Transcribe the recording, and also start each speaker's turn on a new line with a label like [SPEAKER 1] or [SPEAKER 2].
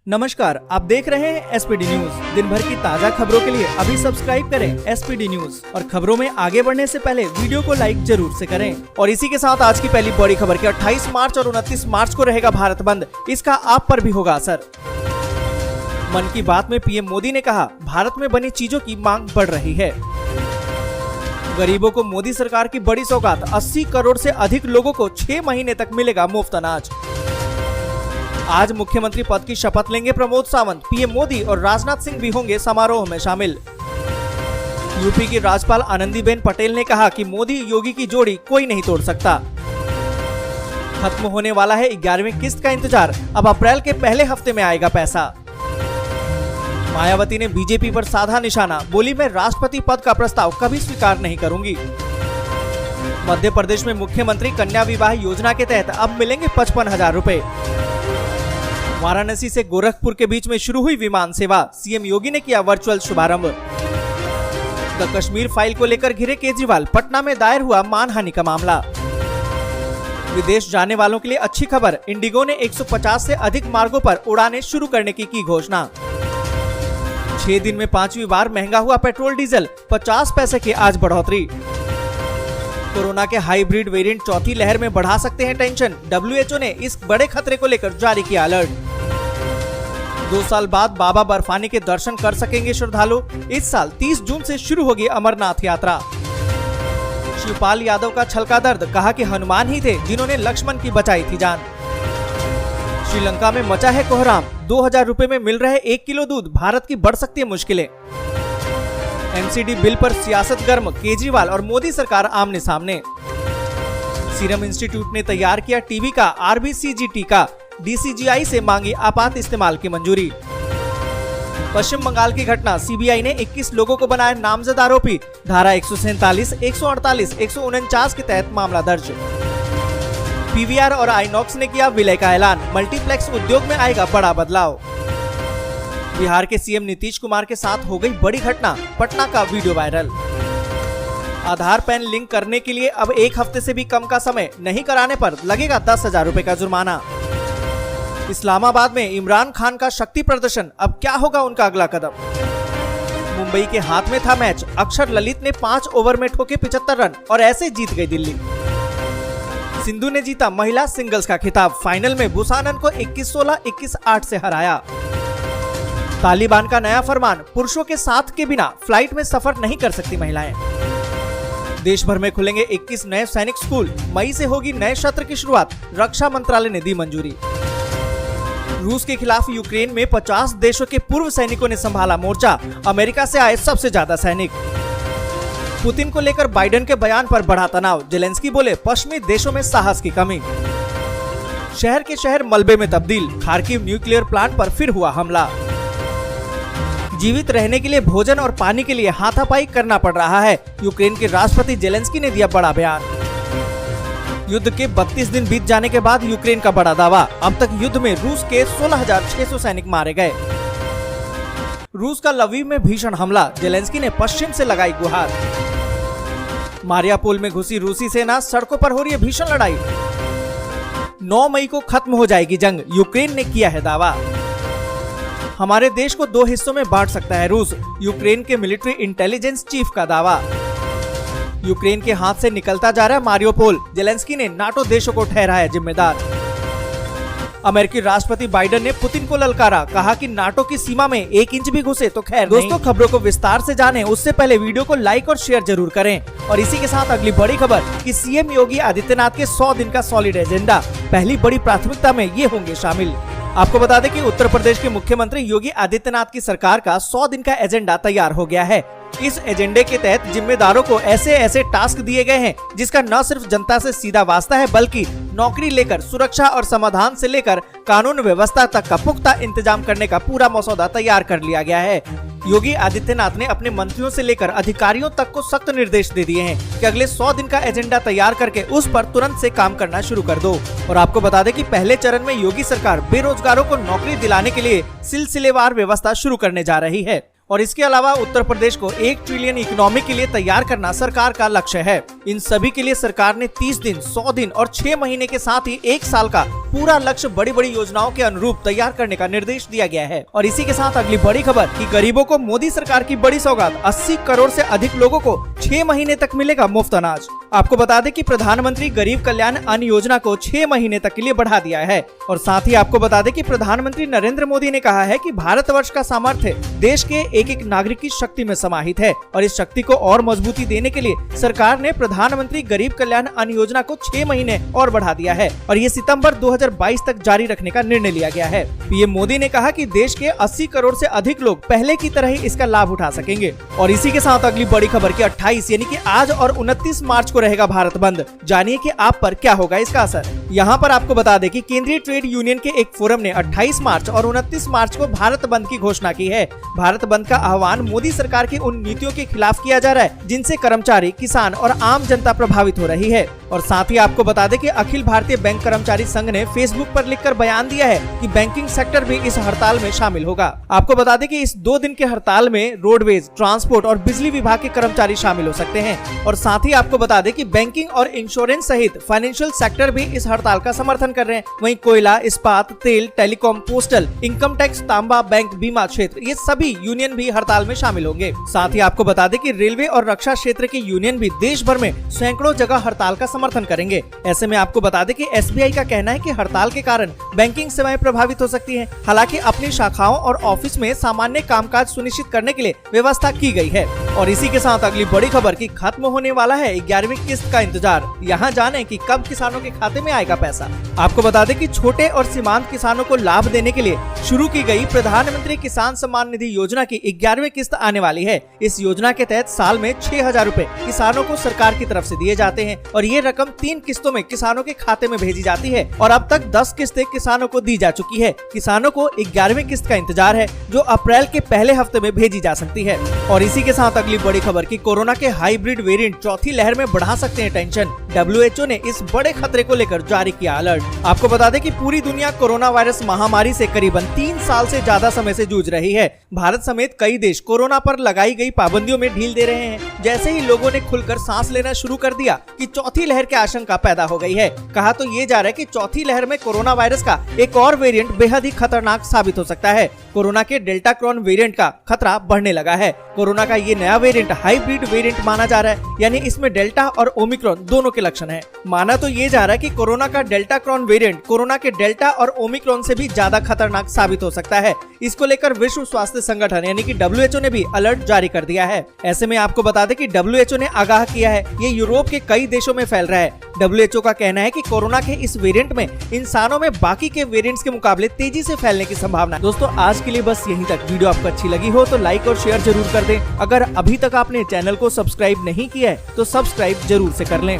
[SPEAKER 1] नमस्कार, आप देख रहे हैं एसपीडी न्यूज। दिन भर की ताज़ा खबरों के लिए अभी सब्सक्राइब करें एसपीडी न्यूज और खबरों में आगे बढ़ने से पहले वीडियो को लाइक जरूर से करें। और इसी के साथ आज की पहली बड़ी खबर कि 28 मार्च और 29 मार्च को रहेगा भारत बंद, इसका आप पर भी होगा असर। मन की बात में पीएम मोदी ने कहा, भारत में बनी चीजों की मांग बढ़ रही है। गरीबों को मोदी सरकार की बड़ी सौगात, 80 करोड़ से अधिक लोगों को 6 महीने तक मिलेगा मुफ्त अनाज। आज मुख्यमंत्री पद की शपथ लेंगे प्रमोद सावंत, पीएम मोदी और राजनाथ सिंह भी होंगे समारोह में शामिल। यूपी की राज्यपाल आनंदीबेन पटेल ने कहा कि मोदी योगी की जोड़ी कोई नहीं तोड़ सकता। खत्म होने वाला है 11वीं किस्त का इंतजार, अब अप्रैल के पहले हफ्ते में आएगा पैसा। मायावती ने बीजेपी पर साधा निशाना, बोली मैं राष्ट्रपति पद का प्रस्ताव कभी स्वीकार नहीं करूंगी। मध्य प्रदेश में मुख्यमंत्री कन्या विवाह योजना के तहत अब मिलेंगे 55,000 रुपए। वाराणसी से गोरखपुर के बीच में शुरू हुई विमान सेवा, सीएम योगी ने किया वर्चुअल शुभारंभ। द कश्मीर फाइल को लेकर घिरे केजरीवाल, पटना में दायर हुआ मानहानि का मामला। विदेश जाने वालों के लिए अच्छी खबर, इंडिगो ने 150 से अधिक मार्गों पर उड़ानें शुरू करने की घोषणा। 6 दिन में 5वीं बार महंगा हुआ पेट्रोल डीजल, 50 पैसे की आज बढ़ोतरी। कोरोना के हाइब्रिड वेरिएंट चौथी लहर में बढ़ा सकते हैं टेंशन, डब्ल्यूएचओ ने इस बड़े खतरे को लेकर जारी किया अलर्ट। 2 साल बाद बाबा बर्फानी के दर्शन कर सकेंगे श्रद्धालु, इस साल 30 जून से शुरू होगी अमरनाथ यात्रा। शिवपाल यादव का छलका दर्द, कहा कि हनुमान ही थे जिन्होंने लक्ष्मण की बचाई थी जान। श्रीलंका में मचा है कोहराम, 2000 रुपए में मिल रहे 1 किलो दूध, भारत की बढ़ सकती है मुश्किलें। एमसीडी बिल पर सियासत गर्म, केजरीवाल और मोदी सरकार आमने सामने। सीरम इंस्टीट्यूट ने तैयार किया टीबी का आरबीसीजी टीका, डीसीजीआई से मांगी आपात इस्तेमाल की मंजूरी। पश्चिम बंगाल की घटना, सीबीआई ने 21 लोगों को बनाया नामजद आरोपी, धारा 147, 148, 149 के तहत मामला दर्ज। पीवीआर और आइनॉक्स ने किया विलय का ऐलान, मल्टीप्लेक्स उद्योग में आएगा बड़ा बदलाव। बिहार के सीएम नीतीश कुमार के साथ हो गई बड़ी घटना, पटना का वीडियो वायरल। आधार पैन लिंक करने के लिए अब 1 हफ्ते से भी कम का समय, नहीं कराने पर लगेगा 10,000 रुपए का जुर्माना। इस्लामाबाद में इमरान खान का शक्ति प्रदर्शन, अब क्या होगा उनका अगला कदम। मुंबई के हाथ में था मैच, अक्षर ललित ने 5 ओवर में ठोके 75 रन और ऐसे जीत गई दिल्ली। सिंधु ने जीता महिला सिंगल्स का खिताब, फाइनल में बुसानन को 21-16, 21-8 से हराया। तालिबान का नया फरमान, पुरुषों के साथ के बिना फ्लाइट में सफर नहीं कर सकती महिलाएं। देश भर में खुलेंगे 21 नए सैनिक स्कूल, मई से होगी नए सत्र की शुरुआत, रक्षा मंत्रालय ने दी मंजूरी। रूस के खिलाफ यूक्रेन में 50 देशों के पूर्व सैनिकों ने संभाला मोर्चा, अमेरिका से आए सबसे ज्यादा सैनिक। पुतिन को लेकर बाइडेन के बयान पर बढ़ा तनाव, जेलेंस्की बोले पश्चिमी देशों में साहस की कमी। शहर के शहर मलबे में तब्दील, खार्किव न्यूक्लियर प्लांट पर फिर हुआ हमला। जीवित रहने के लिए भोजन और पानी के लिए हाथापाई करना पड़ रहा है, यूक्रेन के राष्ट्रपति जेलेंस्की ने दिया बड़ा बयान। युद्ध के 32 दिन बीत जाने के बाद यूक्रेन का बड़ा दावा, अब तक युद्ध में रूस के 16,600 सैनिक मारे गए। रूस का लवीव में भीषण हमला, जेलेंस्की ने पश्चिम से लगाई गुहार। मारियापोल में घुसी रूसी सेना, सड़कों पर हो रही है भीषण लड़ाई। 9 मई को खत्म हो जाएगी जंग, यूक्रेन ने किया है दावा। हमारे देश को 2 हिस्सों में बांट सकता है रूस, यूक्रेन के मिलिट्री इंटेलिजेंस चीफ का दावा। यूक्रेन के हाथ से निकलता जा रहा है मारियोपोल, जेलेंस्की ने नाटो देशों को ठहराया जिम्मेदार। अमेरिकी राष्ट्रपति बाइडेन ने पुतिन को ललकारा, कहा कि नाटो की सीमा में 1 इंच भी घुसे तो खैर। दोस्तों, खबरों को विस्तार से जानें उससे पहले वीडियो को लाइक और शेयर जरूर करें। और इसी के साथ अगली बड़ी खबर कि सीएम योगी आदित्यनाथ के 100 दिन का सॉलिड एजेंडा, पहली बड़ी प्राथमिकता में ये होंगे शामिल। आपको बता दें कि उत्तर प्रदेश के मुख्यमंत्री योगी आदित्यनाथ की सरकार का 100 दिन का एजेंडा तैयार हो गया है। इस एजेंडे के तहत जिम्मेदारों को ऐसे टास्क दिए गए हैं जिसका न सिर्फ जनता से सीधा वास्ता है, बल्कि नौकरी लेकर सुरक्षा और समाधान से लेकर कानून व्यवस्था तक का पुख्ता इंतजाम करने का पूरा मसौदा तैयार कर लिया गया है। योगी आदित्यनाथ ने अपने मंत्रियों से लेकर अधिकारियों तक को सख्त निर्देश दे दिए हैं कि अगले 100 दिन का एजेंडा तैयार करके उस पर तुरंत से काम करना शुरू कर दो। और आपको बता दें कि पहले चरण में योगी सरकार बेरोजगारों को नौकरी दिलाने के लिए सिलसिलेवार व्यवस्था शुरू करने जा रही है। और इसके अलावा उत्तर प्रदेश को 1 ट्रिलियन इकोनॉमी के लिए तैयार करना सरकार का लक्ष्य है। इन सभी के लिए सरकार ने 30 दिन, 100 दिन और 6 महीने के साथ ही 1 साल का पूरा लक्ष्य बड़ी बड़ी योजनाओं के अनुरूप तैयार करने का निर्देश दिया गया है। और इसी के साथ अगली बड़ी खबर कि गरीबों को मोदी सरकार की बड़ी सौगात, 80 करोड़ से अधिक लोगों को 6 महीने तक मिलेगा मुफ्त अनाज। आपको बता दें कि प्रधानमंत्री गरीब कल्याण अन्न योजना को 6 महीने तक के लिए बढ़ा दिया है। और साथ ही आपको बता दें कि प्रधानमंत्री नरेंद्र मोदी ने कहा है कि भारतवर्ष का सामर्थ्य देश के एक एक नागरिक की शक्ति में समाहित है और इस शक्ति को और मजबूती देने के लिए सरकार ने प्रधानमंत्री गरीब कल्याण अन्न योजना को 6 महीने और बढ़ा दिया है और ये सितंबर 2022 तक जारी रखने का निर्णय लिया गया है। पीएम मोदी ने कहा कि देश के 80 करोड़ से अधिक लोग पहले की तरह ही इसका लाभ उठा सकेंगे। और इसी के साथ अगली बड़ी खबर की 28 यानी कि आज और 29 मार्च को रहेगा भारत बंद। जानिए कि आप पर क्या होगा इसका असर। यहाँ पर आपको बता दें कि केंद्रीय ट्रेड यूनियन के एक फोरम ने 28 मार्च और 29 मार्च को भारत बंद की घोषणा की है। भारत बंद का आह्वान मोदी सरकार की उन नीतियों के खिलाफ किया जा रहा है जिनसे कर्मचारी, किसान और आम जनता प्रभावित हो रही है। और साथ ही आपको बता दें कि अखिल भारतीय बैंक कर्मचारी संघ ने फेसबुक पर लिखकर बयान दिया है कि बैंकिंग सेक्टर भी इस हड़ताल में शामिल होगा। आपको बता दें कि इस 2 दिन के हड़ताल में रोडवेज, ट्रांसपोर्ट और बिजली विभाग के कर्मचारी शामिल हो सकते हैं। और साथ ही आपको बता दें कि बैंकिंग और इंश्योरेंस सहित फाइनेंशियल सेक्टर भी इस हड़ताल का समर्थन कर रहे हैं। वहीं कोयला, इस्पात, तेल, टेलीकॉम, पोस्टल, इनकम टैक्स, तांबा, बैंक, बीमा क्षेत्र, ये सभी यूनियन भी हड़ताल में शामिल होंगे। साथ ही आपको बता दें कि रेलवे और रक्षा क्षेत्र के यूनियन भी देश भर में सैकड़ों जगह हड़ताल का समर्थन करेंगे। ऐसे में आपको बता दें कि एसबीआई का कहना है कि हड़ताल के कारण बैंकिंग सेवाएं प्रभावित हो सकती हैं। हालांकि अपनी शाखाओं और ऑफिस में सामान्य कामकाज सुनिश्चित करने के लिए व्यवस्था की गई है। और इसी के साथ अगली बड़ी खबर की खत्म होने वाला है 11वीं किस्त का इंतजार। यहाँ जाने कि कब किसानों के खाते में आएगा पैसा। आपको बता दें कि छोटे और सीमांत किसानों को लाभ देने के लिए शुरू की गई प्रधानमंत्री किसान सम्मान निधि योजना की 11वीं किस्त आने वाली है। इस योजना के तहत साल में 6,000 रूपए किसानों को सरकार की तरफ से दिए जाते हैं और ये रकम 3 किस्तों में किसानों के खाते में भेजी जाती है और अब तक 10 किस्तें किसानों को दी जा चुकी है। किसानों को 11वीं किस्त का इंतजार है जो अप्रैल के पहले हफ्ते में भेजी जा सकती है। और इसी के साथ अगली बड़ी खबर की कोरोना के हाइब्रिड वेरिएंट चौथी लहर में बढ़ा सकते हैं टेंशन। WHO ने इस बड़े खतरे को लेकर जारी किया अलर्ट। आपको बता दें कि पूरी दुनिया कोरोना वायरस महामारी से करीबन 3 साल से ज्यादा समय से जूझ रही है। भारत समेत कई देश कोरोना पर लगाई गई पाबंदियों में ढील दे रहे हैं। जैसे ही लोगों ने खुलकर सांस लेना शुरू कर दिया कि चौथी लहर की आशंका पैदा हो गई है। कहा तो ये जा रहा है कि चौथी लहर में कोरोना वायरस का एक और वेरिएंट बेहद ही खतरनाक साबित हो सकता है। कोरोना के डेल्टा क्रॉन वेरिएंट का खतरा बढ़ने लगा है। कोरोना का ये नया वेरिएंट हाइब्रिड वेरिएंट माना जा रहा है, यानी इसमें डेल्टा और ओमिक्रॉन दोनों के लक्षण हैं। माना तो ये जा रहा है कि कोरोना का डेल्टा क्रॉन वेरिएंट कोरोना के डेल्टा और ओमिक्रॉन से भी ज्यादा खतरनाक साबित हो सकता है। इसको लेकर विश्व स्वास्थ्य संगठन यानी कि WHO ने भी अलर्ट जारी कर दिया है। ऐसे में आपको बता दें कि WHO ने आगाह किया है ये यूरोप के कई देशों में फैल रहा है। WHO का कहना है कि कोरोना के इस वेरिएंट में इंसानों में बाकी के वेरिएंट्स के मुकाबले तेजी से फैलने की संभावना। दोस्तों आज के लिए बस यहीं तक। वीडियो आपको अच्छी लगी हो तो लाइक और शेयर जरूर कर दें। अगर अभी तक आपने चैनल को सब्सक्राइब नहीं किया है तो सब्सक्राइब जरूर से कर लें।